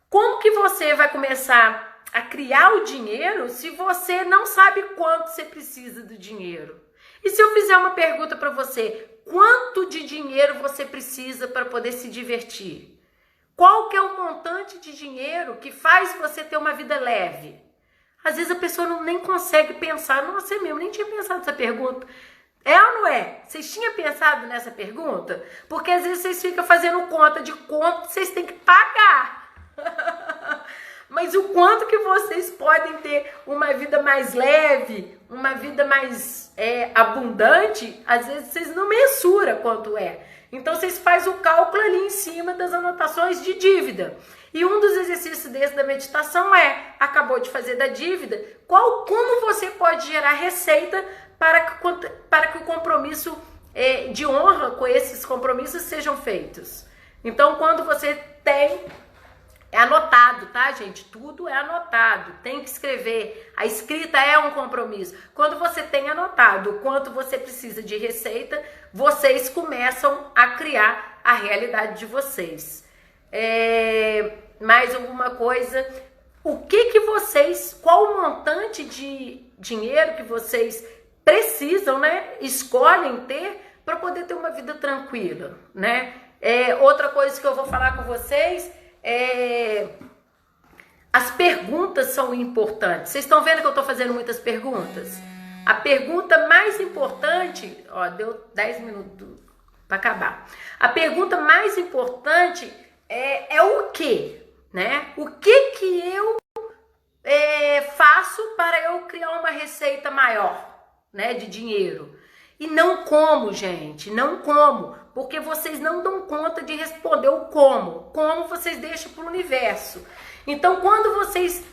Como que você vai começar a criar o dinheiro se você não sabe quanto você precisa do dinheiro? E se eu fizer uma pergunta para você, quanto de dinheiro você precisa para poder se divertir? Qual que é o montante de dinheiro que faz você ter uma vida leve? Às vezes a pessoa nem consegue pensar. Nossa, eu mesmo nem tinha pensado nessa pergunta. É ou não é? Vocês tinham pensado nessa pergunta? Porque às vezes vocês ficam fazendo conta de quanto vocês têm que pagar. Mas o quanto que vocês podem ter uma vida mais leve, uma vida mais abundante, às vezes vocês não mensuram quanto é. Então vocês fazem o cálculo ali em cima das anotações de dívida. E um dos exercícios desse da meditação acabou de fazer da dívida, como você pode gerar receita para que o compromisso de honra com esses compromissos sejam feitos. Então, quando você tem, é anotado, tá, gente? Tudo é anotado, tem que escrever. A escrita é um compromisso. Quando você tem anotado o quanto você precisa de receita, vocês começam a criar a realidade de vocês. Mais alguma coisa? Qual o montante de dinheiro que vocês precisam, né? Escolhem ter para poder ter uma vida tranquila, né? Outra coisa que eu vou falar com vocês as perguntas são importantes. Vocês estão vendo que eu estou fazendo muitas perguntas? A pergunta mais importante, deu 10 minutos para acabar. A pergunta mais importante é o quê, né? O que eu faço para eu criar uma receita maior, né, de dinheiro? E não como, gente, não como, porque vocês não dão conta de responder o como. Como vocês deixam para o universo. Então, quando vocês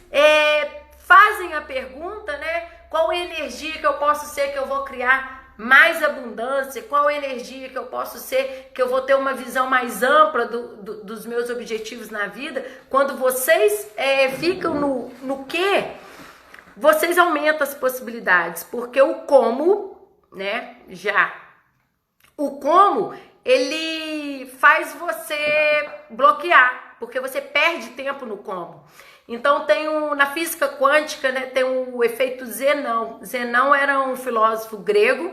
fazem a pergunta, né, qual a energia que eu posso ser que eu vou criar mais abundância? Qual a energia que eu posso ser que eu vou ter uma visão mais ampla dos meus objetivos na vida? Quando vocês ficam no que, vocês aumentam as possibilidades, porque o como, né, o como, ele faz você bloquear, porque você perde tempo no como. Então na física quântica, né, tem o efeito Zenão. Zenão era um filósofo grego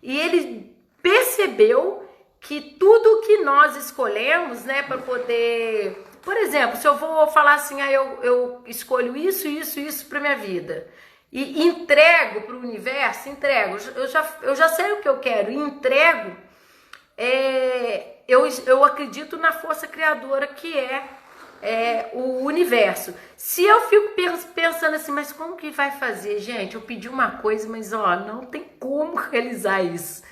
e ele percebeu que tudo que nós escolhemos, né, para poder Por exemplo, se eu vou falar assim, eu escolho isso para minha vida e entrego para o universo, eu já sei o que eu quero e entrego, eu acredito na força criadora que é o universo. Se eu fico pensando assim, mas como que vai fazer, gente? Eu pedi uma coisa, mas não tem como realizar isso.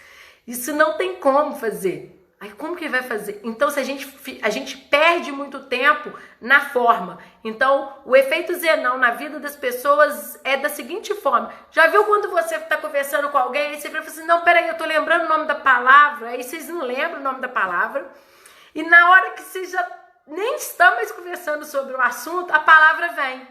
Isso não tem como fazer. Aí como que vai fazer? Então se a gente perde muito tempo na forma. Então o efeito Zenão na vida das pessoas é da seguinte forma. Já viu quando você está conversando com alguém e você fala assim, não, peraí, eu tô lembrando o nome da palavra, aí vocês não lembram o nome da palavra, e na hora que vocês já nem estão mais conversando sobre o assunto, a palavra vem.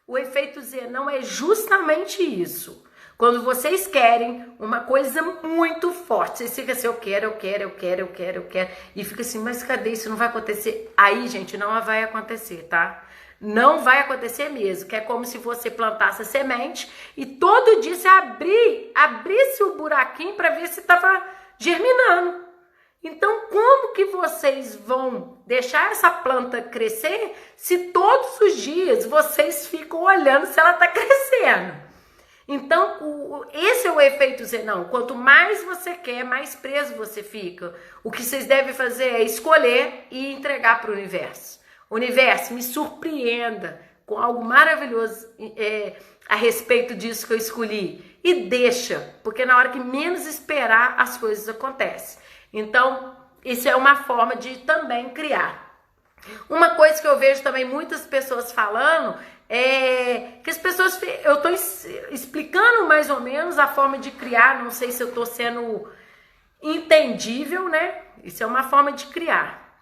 O efeito Zenão é justamente isso. Quando vocês querem uma coisa muito forte, vocês ficam assim, eu quero, e fica assim, mas cadê isso? Não vai acontecer. Aí, gente, não vai acontecer, tá? Não vai acontecer mesmo, que é como se você plantasse a semente e todo dia você abrisse o buraquinho para ver se estava germinando. Então, como que vocês vão deixar essa planta crescer se todos os dias vocês ficam olhando se ela está crescendo? Então, esse é o efeito Zenão. Quanto mais você quer, mais preso você fica. O que vocês devem fazer é escolher e entregar para o universo. Universo, me surpreenda com algo maravilhoso a respeito disso que eu escolhi. E deixa, porque na hora que menos esperar, as coisas acontecem. Então, isso é uma forma de também criar. Uma coisa que eu vejo também muitas pessoas falando que as pessoas, eu estou explicando mais ou menos a forma de criar, não sei se eu estou sendo entendível, né? Isso é uma forma de criar.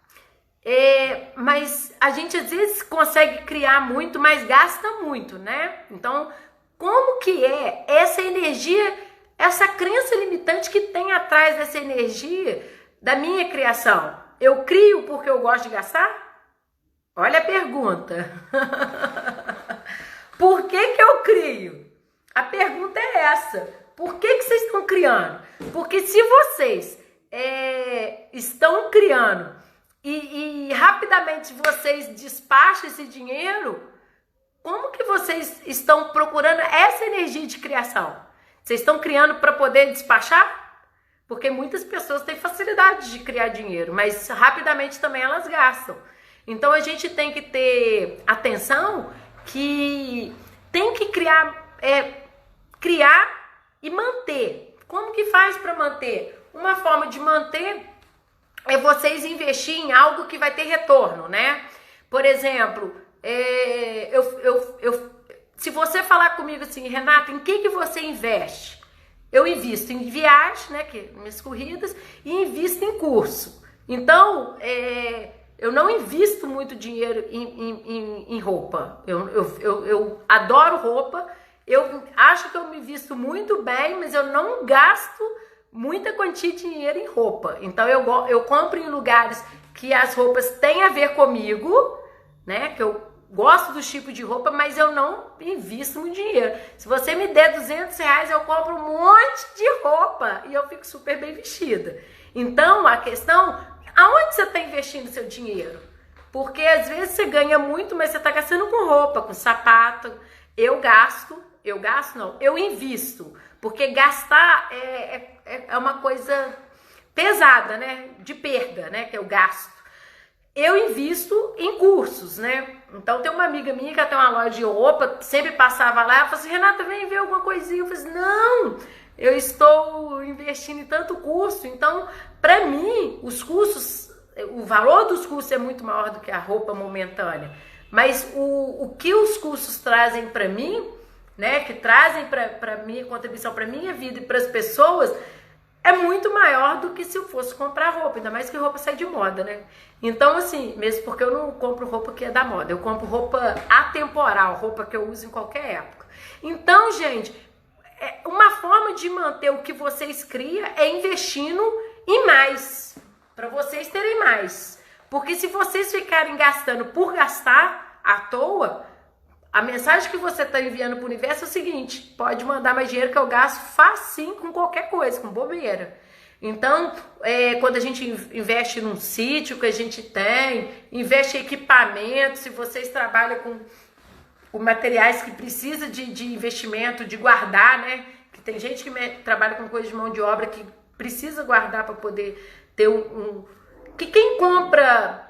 Mas a gente às vezes consegue criar muito, mas gasta muito, né? Então, como que é essa energia, essa crença limitante que tem atrás dessa energia da minha criação? Eu crio porque eu gosto de gastar? Olha a pergunta. Por que eu crio? A pergunta é essa. Por que vocês estão criando? Porque se vocês estão criando e rapidamente vocês despacham esse dinheiro, como que vocês estão procurando essa energia de criação? Vocês estão criando para poder despachar? Porque muitas pessoas têm facilidade de criar dinheiro, mas rapidamente também elas gastam. Então a gente tem que ter atenção que tem que criar e manter. Como que faz para manter? Uma forma de manter é vocês investir em algo que vai ter retorno, né? Por exemplo, se você falar comigo assim, Renata, em que você investe? Eu invisto em viagem, né, que minhas corridas, e invisto em curso. Então, eu não invisto muito dinheiro em roupa. Eu adoro roupa. Eu acho que eu me visto muito bem, mas eu não gasto muita quantia de dinheiro em roupa. Então eu compro em lugares que as roupas têm a ver comigo, né? Que eu gosto do tipo de roupa, mas eu não invisto muito dinheiro. Se você me der R$200, eu compro um monte de roupa e eu fico super bem vestida. Então a questão, aonde você está investindo seu dinheiro? Porque às vezes você ganha muito, mas você está gastando com roupa, com sapato. Eu invisto. Porque gastar é uma coisa pesada, né? De perda, né? Que eu gasto. Eu invisto em cursos, né? Então tem uma amiga minha que tem uma loja de roupa, sempre passava lá, ela falou assim, Renata, vem ver alguma coisinha. Eu falei assim, não, eu estou investindo em tanto curso. Então, para mim, os cursos, o valor dos cursos é muito maior do que a roupa momentânea. Mas o que os cursos trazem para mim, né, que trazem para minha contribuição, para minha vida e para as pessoas, é muito maior do que se eu fosse comprar roupa, ainda mais que roupa sai de moda, né? Então, assim, mesmo porque eu não compro roupa que é da moda, eu compro roupa atemporal, roupa que eu uso em qualquer época. Então, gente, uma forma de manter o que vocês criam é investindo em mais, para vocês terem mais. Porque se vocês ficarem gastando por gastar à toa, a mensagem que você está enviando para o universo é o seguinte, pode mandar mais dinheiro que eu gasto facinho com qualquer coisa, com bobeira. Então, quando a gente investe num sítio que a gente tem, investe em equipamento, se vocês trabalham com materiais que precisa de investimento, de guardar, né? Que tem gente que trabalha com coisa de mão de obra que precisa guardar para poder ter que quem compra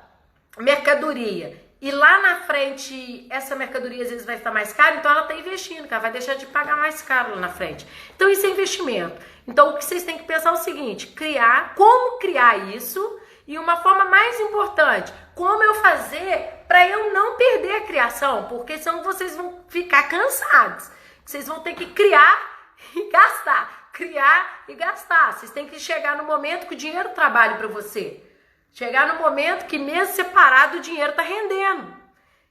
mercadoria e lá na frente essa mercadoria às vezes vai estar mais cara, então ela está investindo, que ela vai deixar de pagar mais caro lá na frente. Então isso é investimento. Então o que vocês têm que pensar é o seguinte, como criar isso e uma forma mais importante, como eu fazer para eu não perder a criação, porque senão vocês vão ficar cansados. Vocês vão ter que criar e gastar, criar e gastar. Vocês têm que chegar no momento que o dinheiro trabalhe para você. Chegar no momento que mesmo separado o dinheiro está rendendo.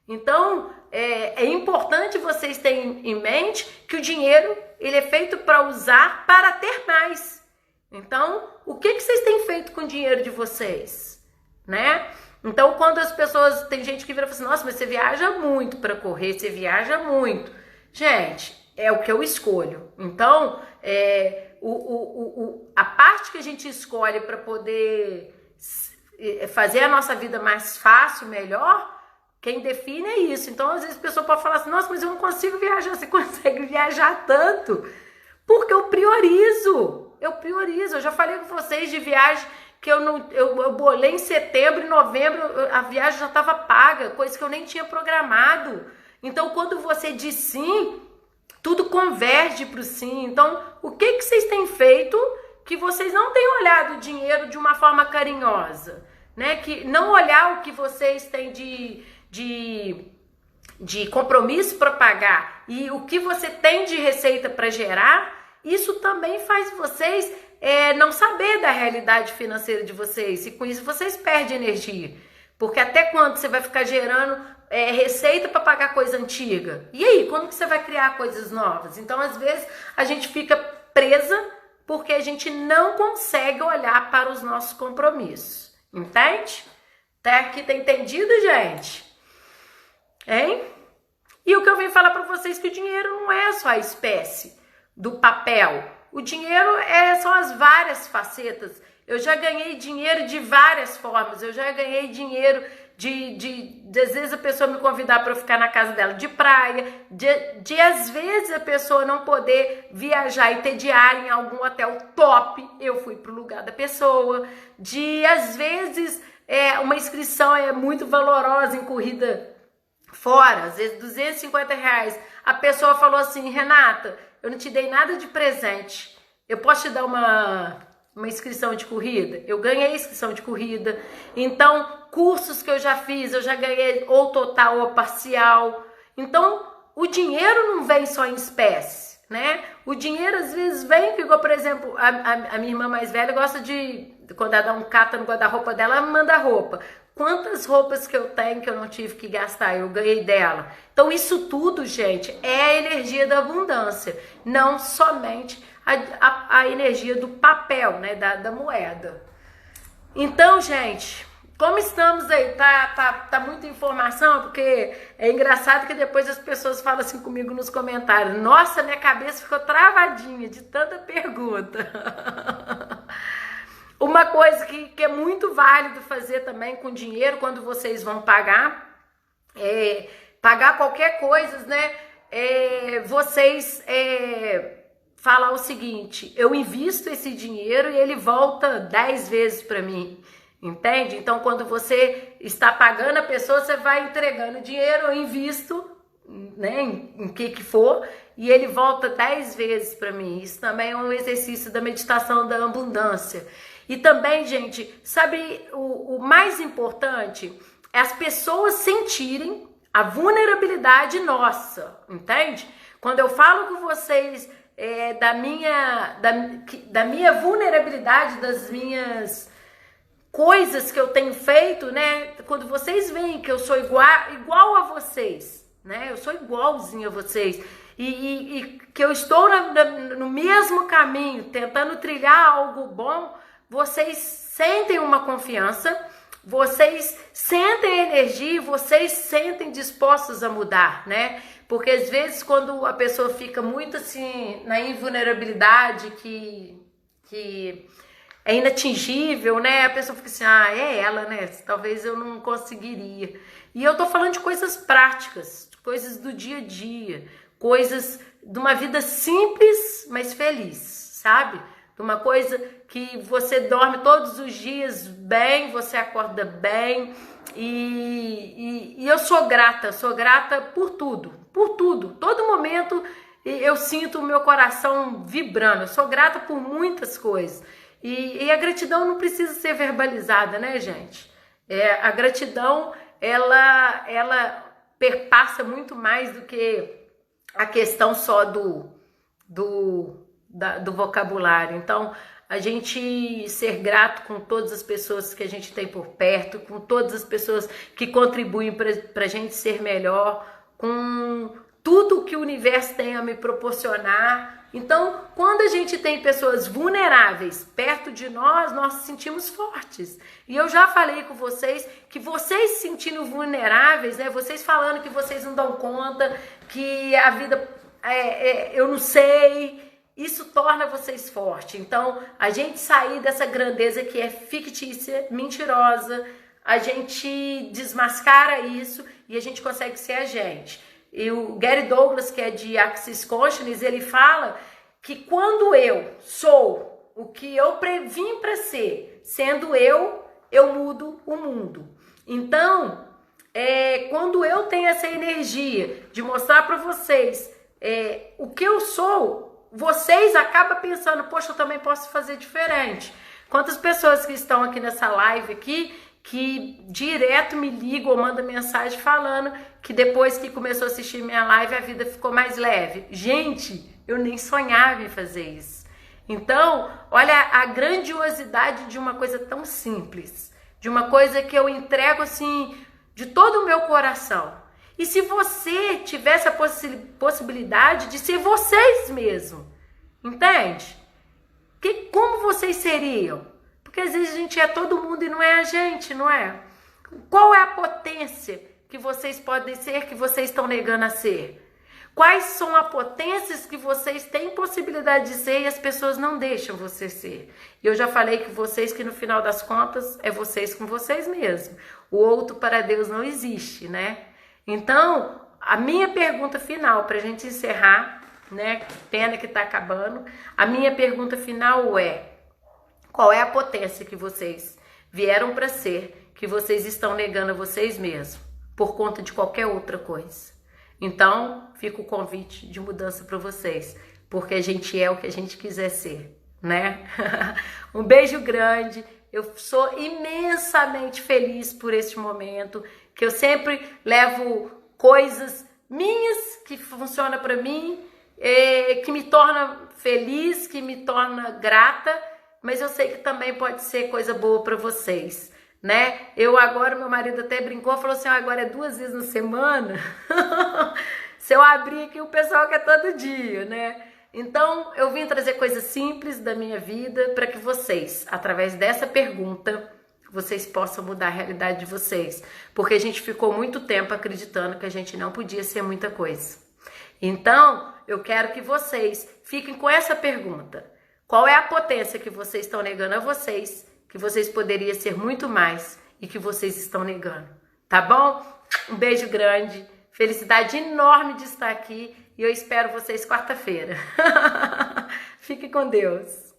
Então, é importante vocês terem em mente que o dinheiro ele é feito para usar para ter mais. Então, o que vocês têm feito com o dinheiro de vocês? Né? Então, quando as pessoas... Tem gente que vira e fala assim, nossa, mas você viaja muito para correr, você viaja muito. Gente, é o que eu escolho. Então, a parte que a gente escolhe para poder fazer a nossa vida mais fácil, melhor, quem define é isso. Então, às vezes a pessoa pode falar assim, nossa, mas eu não consigo viajar. Você consegue viajar tanto? Porque eu priorizo. Eu já falei com vocês de viagem que eu bolei em setembro e novembro, a viagem já estava paga, coisa que eu nem tinha programado. Então, quando você diz sim, tudo converge para o sim. Então, o que vocês têm feito que vocês não têm olhado o dinheiro de uma forma carinhosa, né? Que não olhar o que vocês têm de compromisso para pagar e o que você tem de receita para gerar, isso também faz vocês não saber da realidade financeira de vocês, e com isso vocês perdem energia, porque até quando você vai ficar gerando receita para pagar coisa antiga? E aí, quando que você vai criar coisas novas? Então, às vezes, a gente fica presa porque a gente não consegue olhar para os nossos compromissos. Entende? Até aqui tá entendido, gente? Hein? E o que eu venho falar para vocês é que o dinheiro não é só a espécie do papel. O dinheiro são as várias facetas. Eu já ganhei dinheiro de várias formas. Eu já ganhei dinheiro às vezes a pessoa me convidar para eu ficar na casa dela de praia, de às vezes a pessoa não poder viajar e ter diária em algum hotel top, eu fui pro lugar da pessoa, de às vezes uma inscrição é muito valorosa em corrida fora, às vezes R$250, a pessoa falou assim, Renata, eu não te dei nada de presente, eu posso te dar uma inscrição de corrida? Eu ganhei inscrição de corrida. Então, cursos que eu já fiz, eu já ganhei ou total ou parcial. Então, o dinheiro não vem só em espécie, né? O dinheiro às vezes vem, igual, por exemplo, a minha irmã mais velha gosta quando ela dá um cata no guarda-roupa dela, ela me manda roupa. Quantas roupas que eu tenho que eu não tive que gastar, eu ganhei dela. Então, isso tudo, gente, é a energia da abundância, não somente a energia do papel, né, da moeda. Então, gente, como estamos aí, tá muita informação, porque é engraçado que depois as pessoas falam assim comigo nos comentários, nossa, minha cabeça ficou travadinha de tanta pergunta. Uma coisa que é muito válido fazer também com dinheiro, quando vocês vão pagar qualquer coisa, né, vocês falar o seguinte, eu invisto esse dinheiro e ele volta 10 vezes para mim, entende? Então, quando você está pagando a pessoa, você vai entregando dinheiro, eu invisto, né, em que for, e ele volta 10 vezes para mim. Isso também é um exercício da meditação da abundância. E também, gente, sabe, o mais importante é as pessoas sentirem a vulnerabilidade nossa, entende? Quando eu falo com vocês da minha vulnerabilidade, das minhas coisas que eu tenho feito, né? Quando vocês veem que eu sou igual a vocês, né? Eu sou igualzinho a vocês e que eu estou no mesmo caminho, tentando trilhar algo bom, vocês sentem uma confiança, vocês sentem energia, vocês sentem dispostos a mudar, né? Porque às vezes quando a pessoa fica muito assim na invulnerabilidade, que é inatingível, né? A pessoa fica assim, ah, é ela, né? Talvez eu não conseguiria. E eu tô falando de coisas práticas, de coisas do dia a dia, coisas de uma vida simples, mas feliz, sabe? De uma coisa que você dorme todos os dias bem, você acorda bem. E eu sou grata por tudo, todo momento eu sinto o meu coração vibrando, eu sou grata por muitas coisas, e a gratidão não precisa ser verbalizada, né, gente? A gratidão, ela perpassa muito mais do que a questão só do vocabulário. Então, a gente ser grato com todas as pessoas que a gente tem por perto, com todas as pessoas que contribuem para a gente ser melhor, com tudo que o universo tem a me proporcionar. Então, quando a gente tem pessoas vulneráveis perto de nós, nós nos sentimos fortes. E eu já falei com vocês que vocês se sentindo vulneráveis, né? Vocês falando que vocês não dão conta, que a vida eu não sei. Isso torna vocês fortes. Então, a gente sair dessa grandeza que é fictícia, mentirosa, a gente desmascara isso e a gente consegue ser a gente. E o Gary Douglas, que é de Access Consciousness, ele fala que quando eu sou o que eu vim para ser, sendo eu mudo o mundo. Então, quando eu tenho essa energia de mostrar para vocês o que eu sou, vocês acabam pensando, poxa, eu também posso fazer diferente. Quantas pessoas que estão aqui nessa live aqui, que direto me ligam ou mandam mensagem falando que depois que começou a assistir minha live, a vida ficou mais leve. Gente, eu nem sonhava em fazer isso. Então, olha a grandiosidade de uma coisa tão simples, de uma coisa que eu entrego assim, de todo o meu coração. E se você tivesse a possibilidade de ser vocês mesmos, entende? Como vocês seriam? Porque às vezes a gente é todo mundo e não é a gente, não é? Qual é a potência que vocês podem ser, que vocês estão negando a ser? Quais são as potências que vocês têm possibilidade de ser e as pessoas não deixam você ser? E eu já falei que vocês, que no final das contas, é vocês com vocês mesmos. O outro para Deus não existe, né? Então, a minha pergunta final, para a gente encerrar, né? Pena que está acabando. A minha pergunta final é: qual é a potência que vocês vieram para ser, que vocês estão negando a vocês mesmos, por conta de qualquer outra coisa? Então, fica o convite de mudança para vocês, porque a gente é o que a gente quiser ser, né? Um beijo grande. Eu sou imensamente feliz por este momento, que eu sempre levo coisas minhas que funcionam para mim, que me torna feliz, que me torna grata, mas eu sei que também pode ser coisa boa para vocês, né? Eu agora, meu marido até brincou, falou assim, agora é 2 vezes na semana. Se eu abrir aqui, o pessoal quer todo dia, né? Então, eu vim trazer coisas simples da minha vida para que vocês, através dessa pergunta, vocês possam mudar a realidade de vocês. Porque a gente ficou muito tempo acreditando que a gente não podia ser muita coisa. Então, eu quero que vocês fiquem com essa pergunta. Qual é a potência que vocês estão negando a vocês, que vocês poderiam ser muito mais e que vocês estão negando? Tá bom? Um beijo grande, felicidade enorme de estar aqui e eu espero vocês quarta-feira. Fique com Deus.